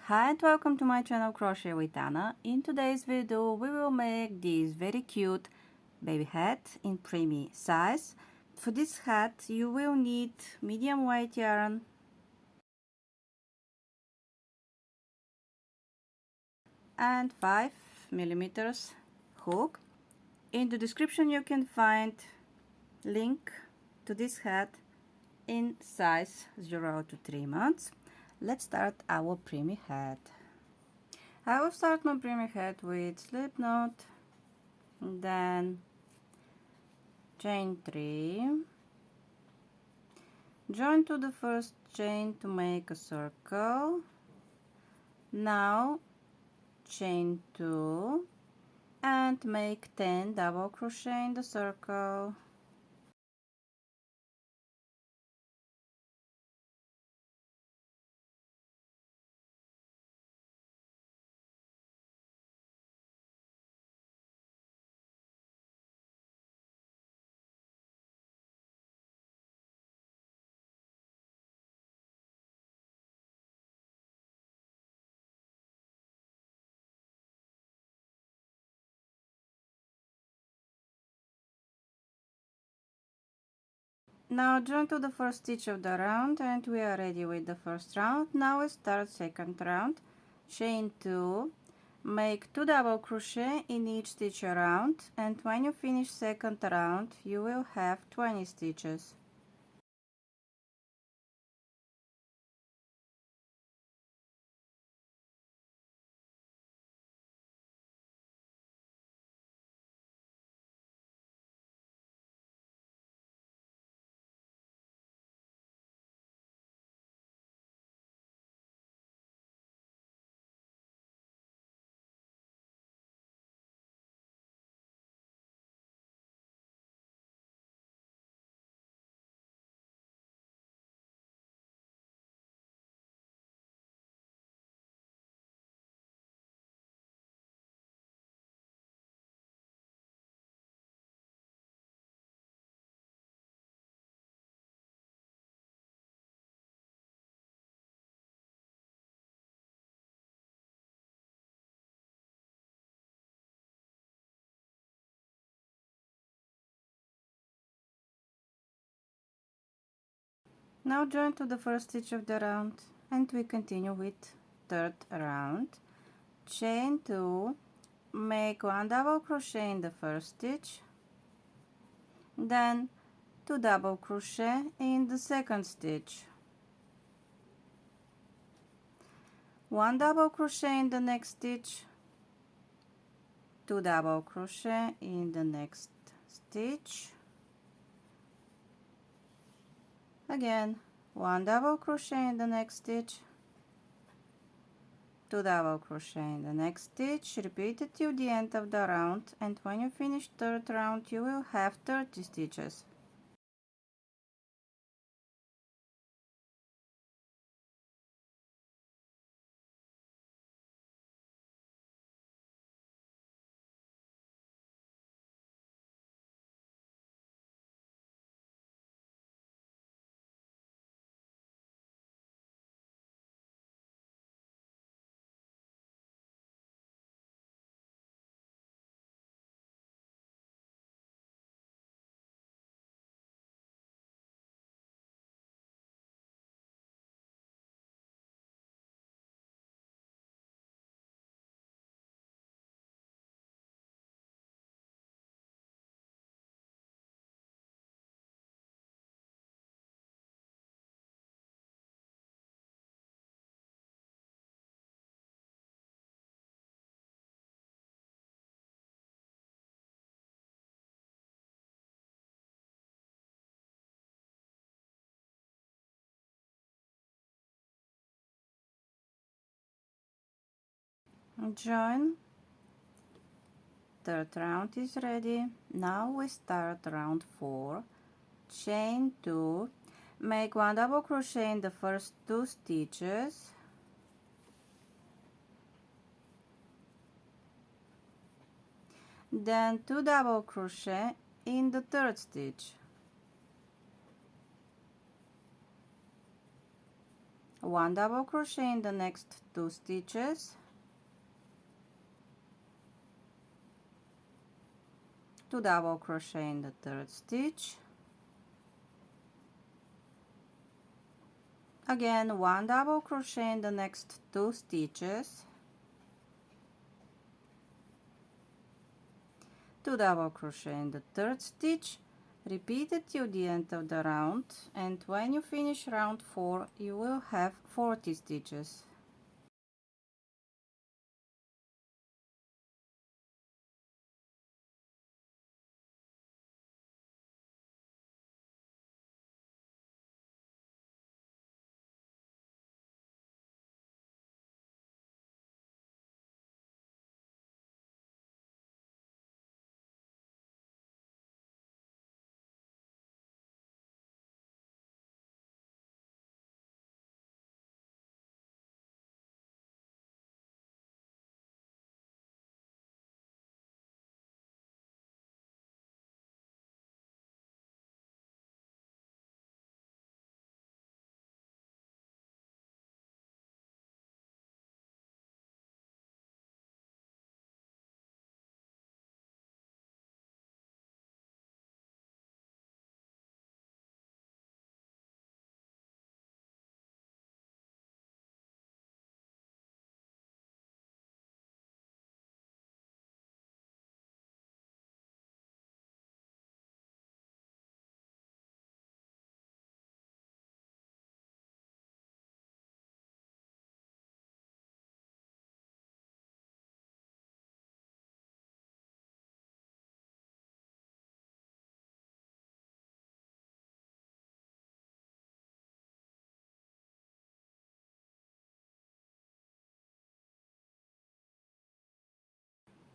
Hi and welcome to my channel Crochet with Anna. In today's video we will make this very cute baby hat in preemie size. For this hat you will need medium weight yarn and 5mm hook. In the description you can find link to this hat in size 0 to 3 months. Let's start our preemie hat. I will start my preemie hat with slip knot, then chain 3, join to the first chain to make a circle. Now chain 2 and make 10 double crochet in the circle. Now join to the first stitch of the round and we are ready with the first round. Now we start second round. Chain 2, make 2 double crochet in each stitch around, and when you finish second round you will have 20 stitches. Now join to the first stitch of the round and we continue with third round. Chain 2, make 1 double crochet in the first stitch, then 2 double crochet in the second stitch, 1 double crochet in the next stitch, 2 double crochet in the next stitch, again 1 double crochet in the next stitch, 2 double crochet in the next stitch. Repeat it till the end of the round, and when you finish third round you will have 30 stitches. Join. Third round is ready. Now we start round 4. Chain 2, make 1 double crochet in the first 2 stitches, then 2 double crochet in the third stitch, 1 double crochet in the next 2 stitches, 2 double crochet in the third stitch, again 1 double crochet in the next 2 stitches, 2 double crochet in the third stitch, repeat it till the end of the round, and when you finish round 4 you will have 40 stitches.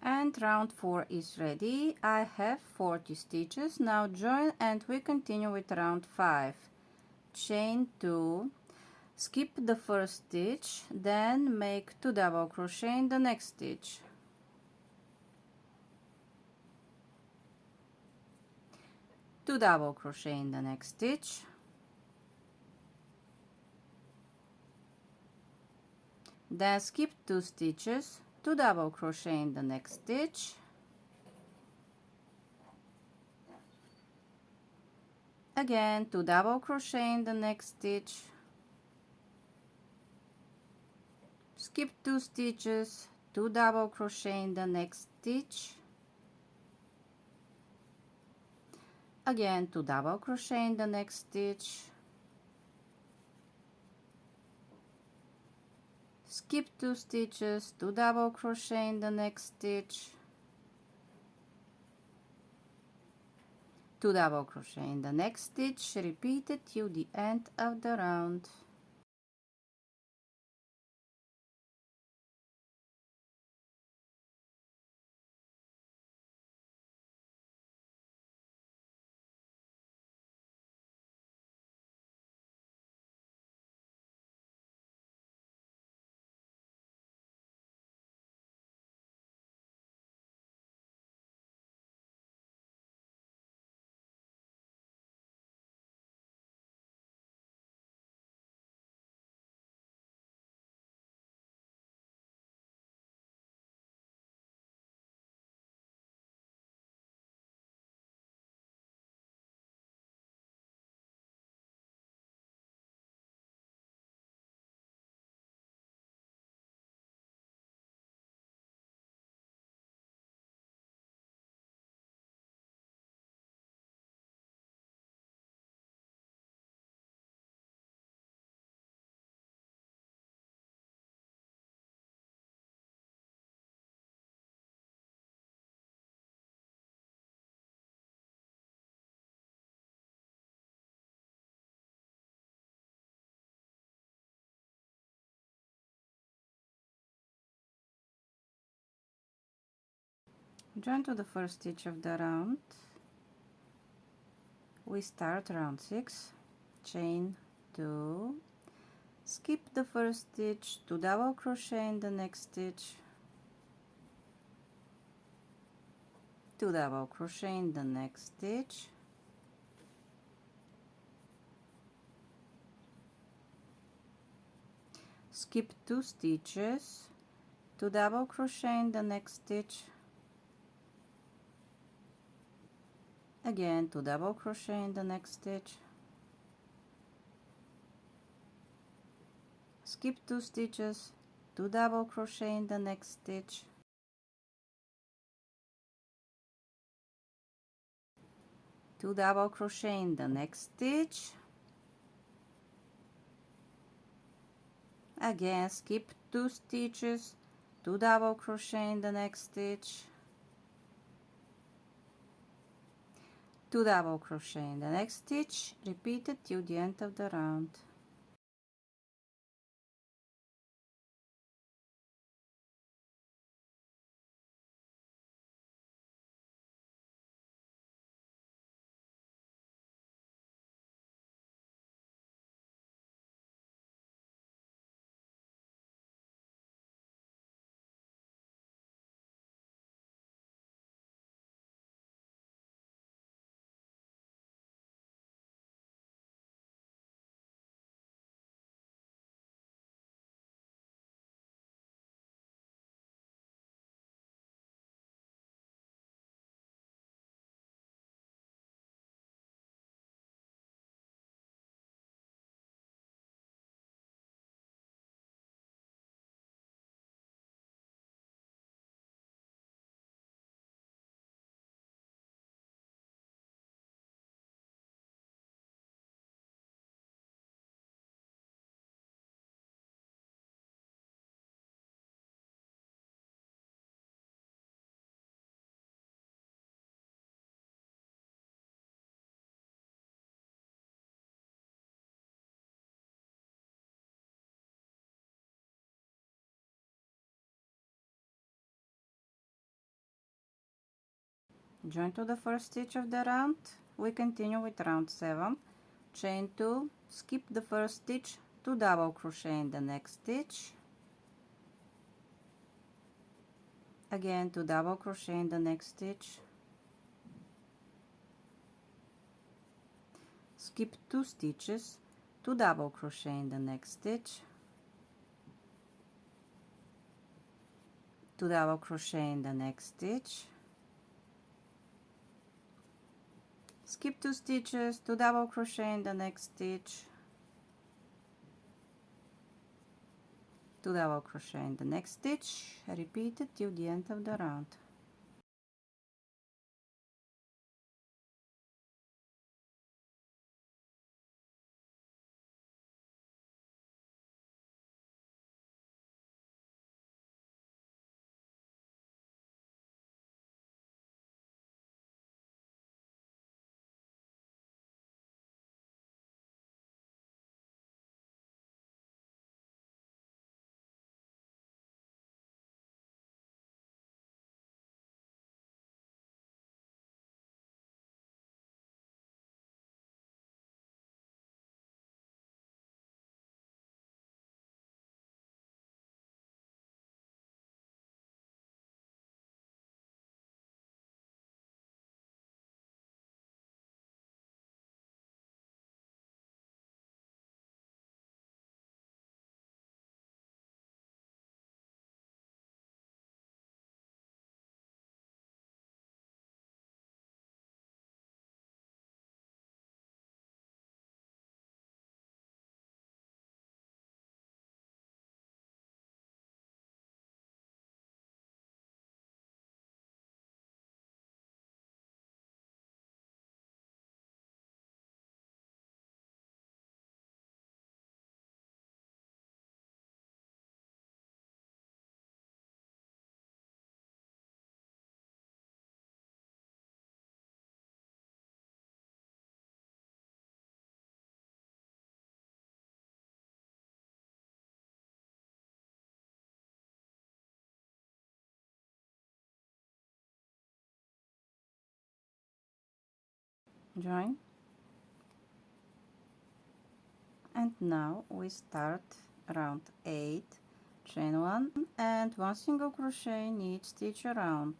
And round 4 is ready. I have 40 stitches. Now join and we continue with round 5. Chain 2, skip the first stitch, then make 2 double crochet in the next stitch, 2 double crochet in the next stitch, then skip 2 stitches, 2 double crochet in the next stitch, again 2 double crochet in the next stitch, skip 2 stitches, 2 double crochet in the next stitch, again 2 double crochet in the next stitch, skip 2 stitches, 2 double crochet in the next stitch, 2 double crochet in the next stitch, repeat it till the end of the round. Join to the first stitch of the round. We start round 6, chain 2, skip the first stitch, 2 double crochet in the next stitch, 2 double crochet in the next stitch, skip 2 stitches, 2 double crochet in the next stitch, again 2 double crochet in the next stitch, skip 2 stitches, 2 double crochet in the next stitch, 2 double crochet in the next stitch, again skip 2 stitches, 2 double crochet in the next stitch, 2 double crochet in the next stitch, repeat it till the end of the round. Join to the first stitch of the round. We continue with round 7. Chain 2, skip the first stitch, 2 double crochet in the next stitch, again 2 double crochet in the next stitch, skip 2 stitches, 2 double crochet in the next stitch, 2 double crochet in the next stitch, skip 2 stitches, 2 double crochet in the next stitch, 2 double crochet in the next stitch, repeat it till the end of the round. Join, and now we start round 8, chain 1 and 1 single crochet in each stitch around.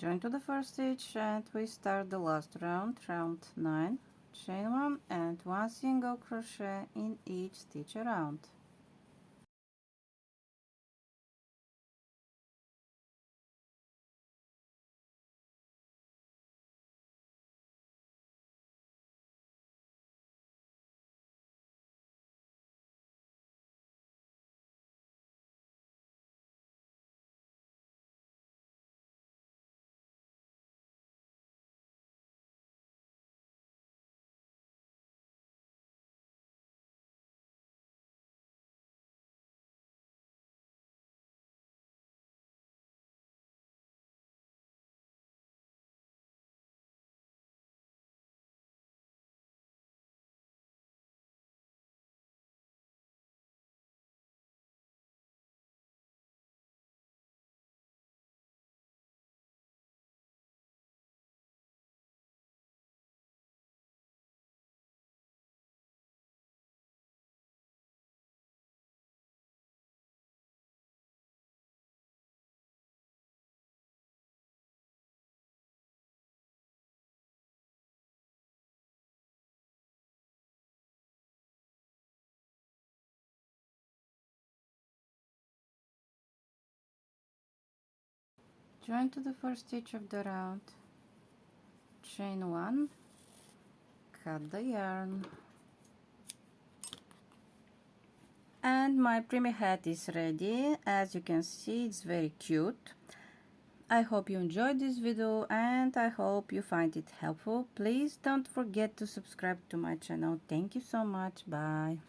Join to the first stitch and we start the last round, round 9. Chain 1 and 1 single crochet in each stitch around. Join to the first stitch of the round, chain 1, cut the yarn, and my preemie hat is ready. As you can see, it's very cute. I hope you enjoyed this video and I hope you find it helpful. Please don't forget to subscribe to my channel. Thank you so much. Bye.